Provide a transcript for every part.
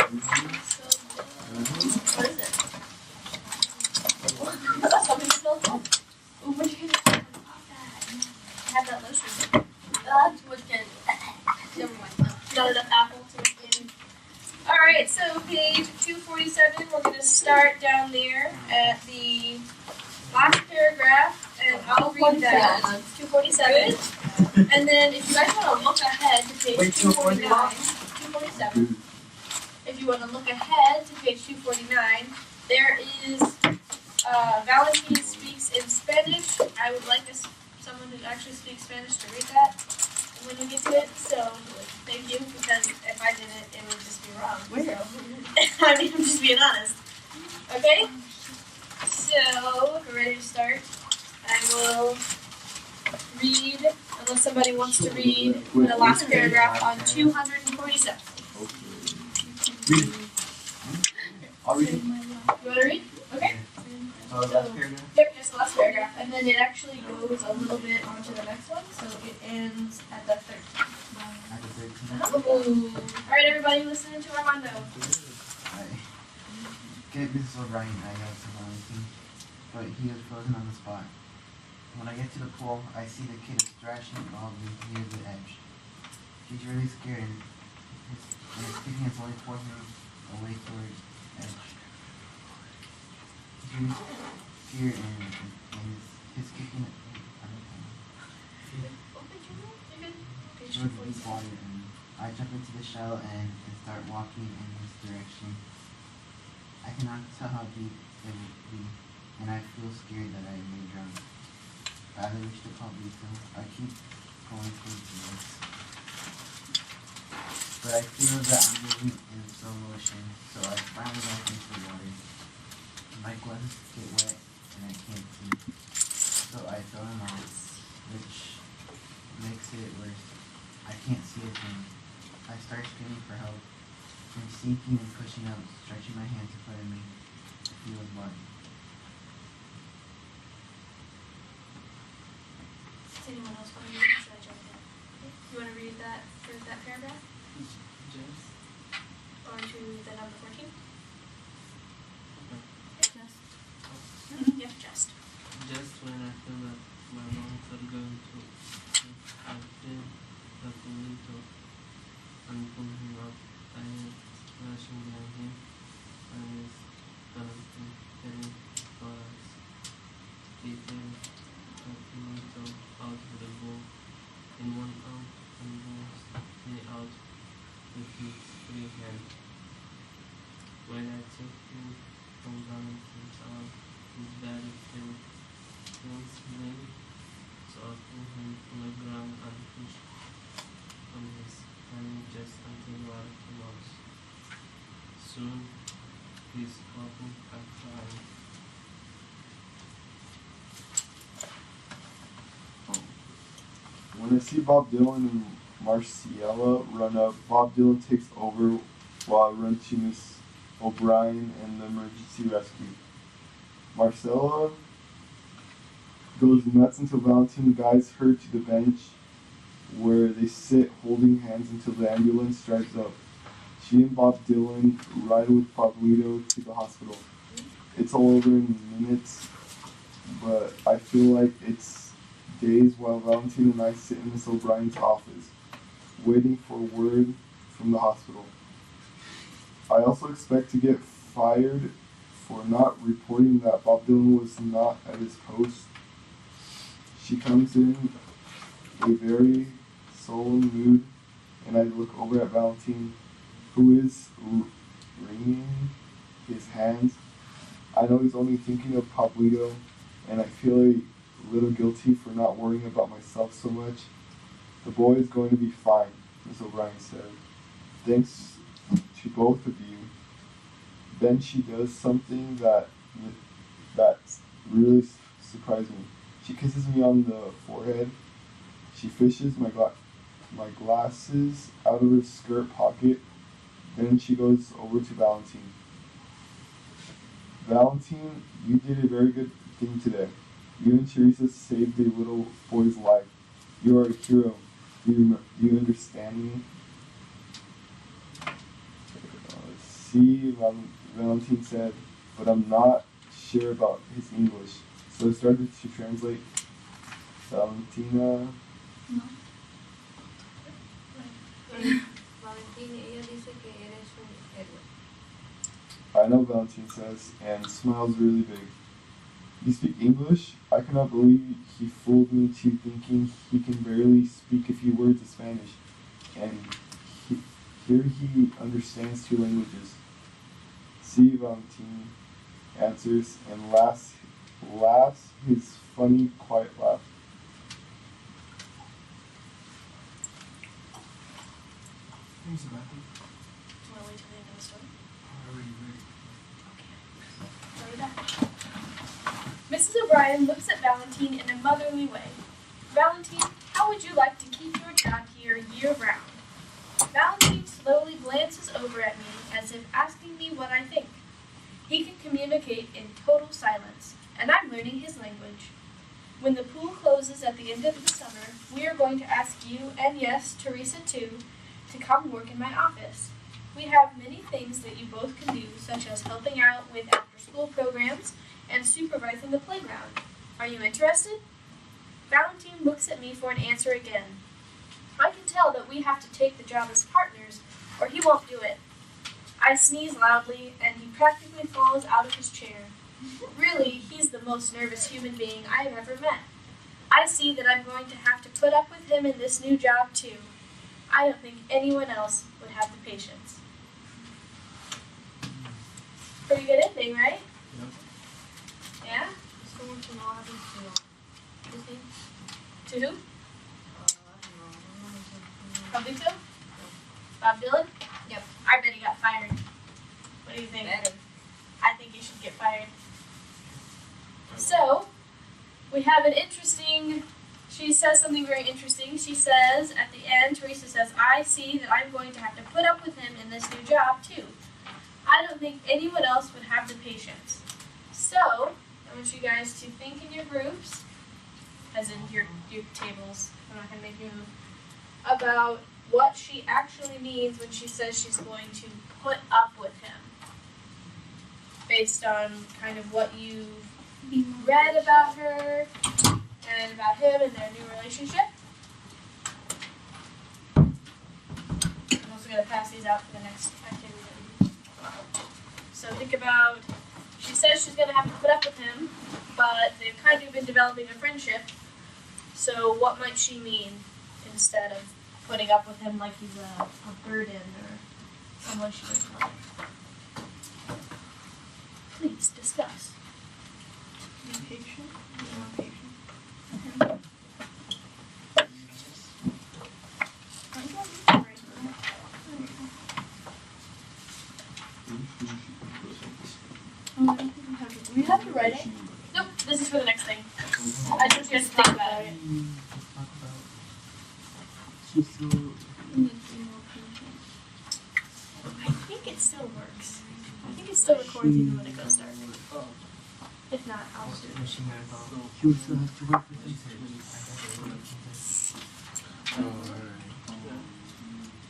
What is it? Something to fill up. Ooh, what you gonna do? Have that lotion. Too much candy. Never mind. Not enough apple, too much candy. Alright, so page 247, we're going to start down there at the last paragraph, and I'll read that. 247. And then if you guys want to look ahead to page 249, 247. If you want to look ahead to page 249, there is Valentin speaks in Spanish. I would like someone who actually speaks Spanish to read that when we get to it. So thank you, because if I did it, it would just be wrong. So I mean, I'm just being honest. Okay? So we're ready to start. I will read, unless somebody wants to read the last paragraph on 247. I'll read it. You want to read? Okay. Last paragraph? Yep, just the last paragraph. And then it actually goes a little bit onto the next one, so it ends at the 13th. Alright, everybody, listen to Armando. Okay, this is O'Brien. I got some Valentin, but he is frozen on the spot. When I get to the pool, I see the kid is thrashing wildly near the edge. He's really scared, and his kicking is only pulling him away towards the edge. He's really scared, and his kicking towards deep water, and I jump into the shallow end and start walking in this direction. I cannot tell how deep it will be, and I feel scared that I may drown. I either reach the Pablito. I keep going towards the ice, but I feel that I'm moving in slow motion, so I finally walk into the water. My glasses get wet, and I can't see, so I throw them off, which makes it worse. I can't see a thing. I start screaming for help. I'm sinking and pushing up, stretching my hands in front of me to feel his body. Does anyone else want to read? Should I jump in? You want to read that for that paragraph? Just? Or to the number 14? Just. Yeah, just. Just when I feel that my lungs are going to I feel the Pablito and pull him up. I am splashing behind him, and his Valentin heading for us. Keeping the Pablito out of the boat in one arm and moves me out with his free hand. When I take him from Valentin's arm, his body feels limp, so I pull him from the ground and push on his hand just until water came out. Soon, he's coughing and crying. When I see Bob Dylan and Marciella run up, Bob Dylan takes over while I run to Miss O'Brien and the emergency rescue. Marcella goes nuts until Valentin guides her to the bench where they sit holding hands until the ambulance drives up. She and Bob Dylan ride with Pablito to the hospital. It's all over in minutes, but I feel like it's days while Valentin and I sit in Miss O'Brien's office, waiting for word from the hospital. I also expect to get fired for not reporting that Bob Dylan was not at his post. She comes in a very solemn mood, and I look over at Valentin, who is wringing his hands. I know he's only thinking of Pablito, and I feel a little guilty for not worrying about myself so much. The boy is going to be fine, Miss O'Brien said. Thanks to both of you. Then she does something that really surprised me. She kisses me on the forehead. She fishes my glasses out of her skirt pocket. Then she goes over to Valentin. Valentin, you did a very good thing today. You and Teresa saved a little boy's life. You are a hero. Do you understand me? Let's C. Valentine said, but I'm not sure about his English. So I started to translate. Valentina. Valentín, ella dice que eres un héroe. I know, Valentine says, and smiles really big. You speak English? I cannot believe he fooled me into thinking he can barely speak a few words of Spanish. And here he understands 2 languages. C. Valentine answers and laughs his funny, quiet laugh. Thanks about it. Want to wait till the end of the story? I already read it. Okay. Mrs. O'Brien looks at Valentine in a motherly way. Valentine, how would you like to keep your job here year-round? Valentine slowly glances over at me as if asking me what I think. He can communicate in total silence, and I'm learning his language. When the pool closes at the end of the summer, we are going to ask you, and yes, Teresa too, to come work in my office. We have many things that you both can do, such as helping out with after-school programs and supervising the playground. Are you interested? Valentine looks at me for an answer again. I can tell that we have to take the job as partners, or he won't do it. I sneeze loudly, and he practically falls out of his chair. Really, he's the most nervous human being I have ever met. I see that I'm going to have to put up with him in this new job, too. I don't think anyone else would have the patience. Pretty good ending, right? Yep. Yeah? Esto último ha dicho. ¿Sí? To who? No, no me sé. Publico? Bob Dylan? Yep. I bet he got fired. What do you think? Better. I think he should get fired. So, we have an interesting, she says something very interesting. She says, at the end, Teresa says, I see that I'm going to have to put up with him in this new job, too. I don't think anyone else would have the patience. So, I want you guys to think in your groups, as in your tables, I'm not going to make you move, about what she actually means when she says she's going to put up with him. Based on kind of what you've read about her and about him and their new relationship. I'm also going to pass these out for the next activity. So think about, she says she's going to have to put up with him, but they've kind of been developing a friendship. So what might she mean instead of putting up with him like he's a burden or someone she doesn't like? Please discuss. Be patient. Be more patient. We have to write it. Nope, this is for the next thing. I just want you guys to think about it. Talk about. She's so. I think it still works. I think it still records even when it goes dark. If not, I'll do it. She had he would still have to work with him.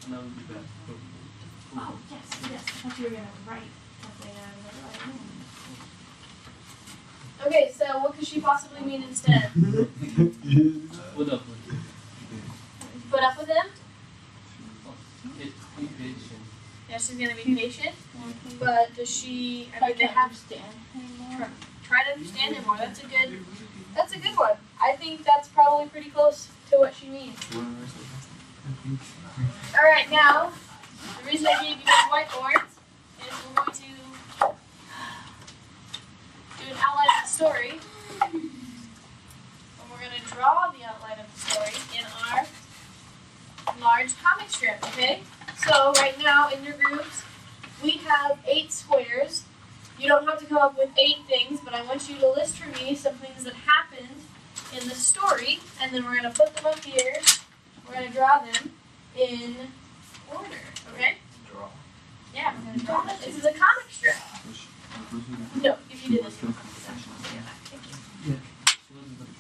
And I would do that. Oh, yes, yes. I thought you were going to write something out of it. Okay, so what could she possibly mean instead? What up with it? Put up with him? Be patient. Yeah, she's going to be patient. But does she, I mean, they have try to understand him more. That's a good one. I think that's probably pretty close to what she means. All right, now, the reason I gave you guys whiteboards is we're going to do an outline of the story. And we're going to draw the outline of the story in our large comic strip, okay? So right now in your groups, we have 8 squares. You don't have to come up with 8 things, but I want you to list for me some things that happened in the story, and then we're going to put them up here. We're going to draw them in order, okay? Draw. Yeah, we're going to draw them. This is a comic strip. No, if you did this one. Thank you.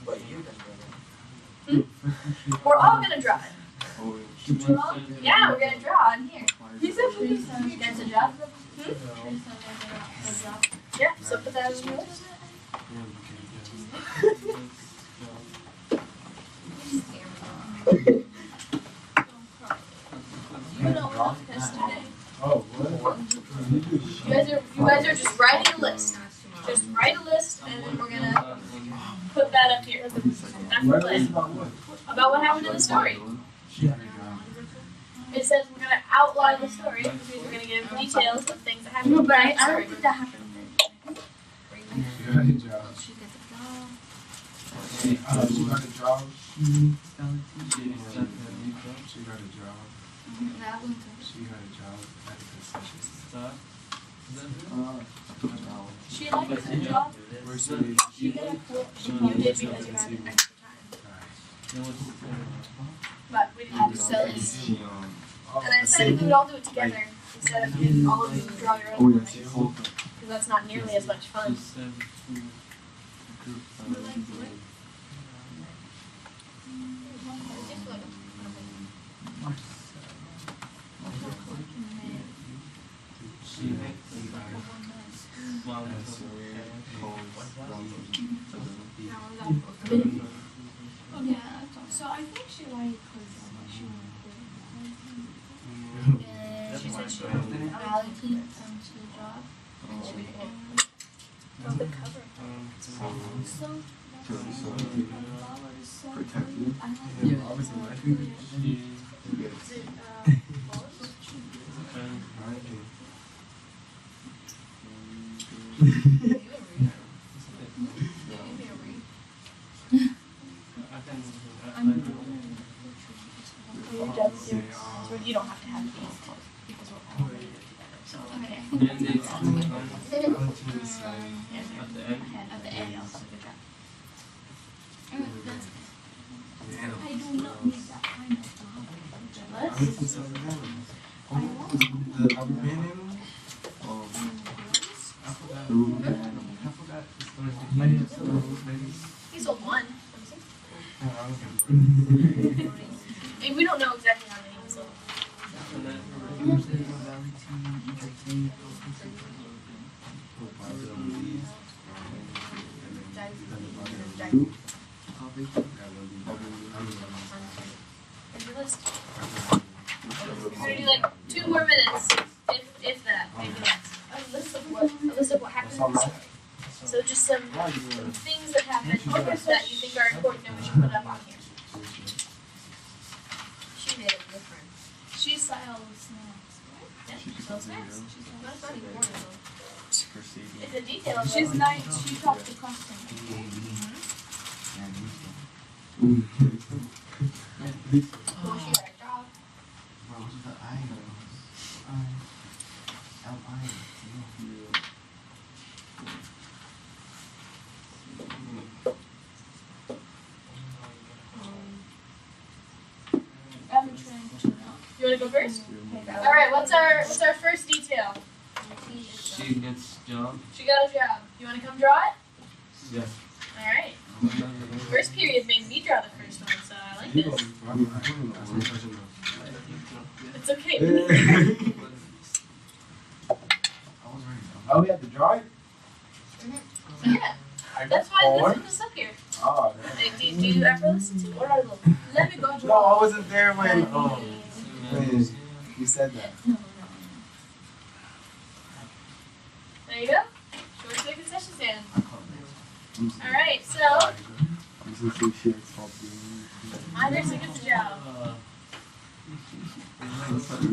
But you done We're all going to draw it. Oh, Yeah, we're going to draw in here. yeah. That's a job? Yeah, so put that on your list. You know what this today. Oh, what? You guys are just writing a list. Just write a list and then we're gonna put that up here. That's the plan. About what happened in the story. It says we're gonna outline the story, which means we're gonna give details of things that happened in the story. I don't think that happened. She got a job. She gets a job. She got a job. She got a job. That one too. She got a job at the concession stand. She likes the job. Where's She got a quote. She did because you had extra time. But we didn't have to sell it. And I decided we would all do it together instead of doing all of you draw your own comics. Because that's not nearly as much fun. Yeah, so I think she lied because she And she said she allocated them to the job. And she wrote the cover. so Protect you. I like Yeah, obviously, I think Is it, so you don't have to have these because we're all ready together. So okay. At the end, I'll put the draft. I do not need that kind of job. The rubber band animal? I forgot the story. He sold one. Okay. And we don't know exactly how many he sold. Here's your list. We're gonna do like 2 more minutes, if that, maybe less. A list of what happened in the story. So just some things that happened that you think are important and we should put up on here. She made it different. She sells snacks, right? Yeah, she sells snacks. That's not even important though. Proceeding. It's a detail. She's nice. She talks to customers. Well, she got a job. I'm trying to know. You wanna go first? Alright, what's our first detail? She gets job. She got a job. You wanna come draw it? Yes. Alright. First period made me draw the first one, so I like this. It's okay. Oh, we have to draw it? Yeah, that's why this is up here. Oh, Hey, do you ever listen to it? Let me go no, draw. I wasn't there when you said that. There you go. Short to the concession stand. Alright, so I'm so sure it's all Anderson gets a job.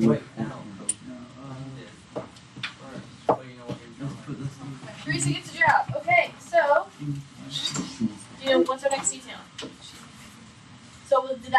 Wait, Teresa gets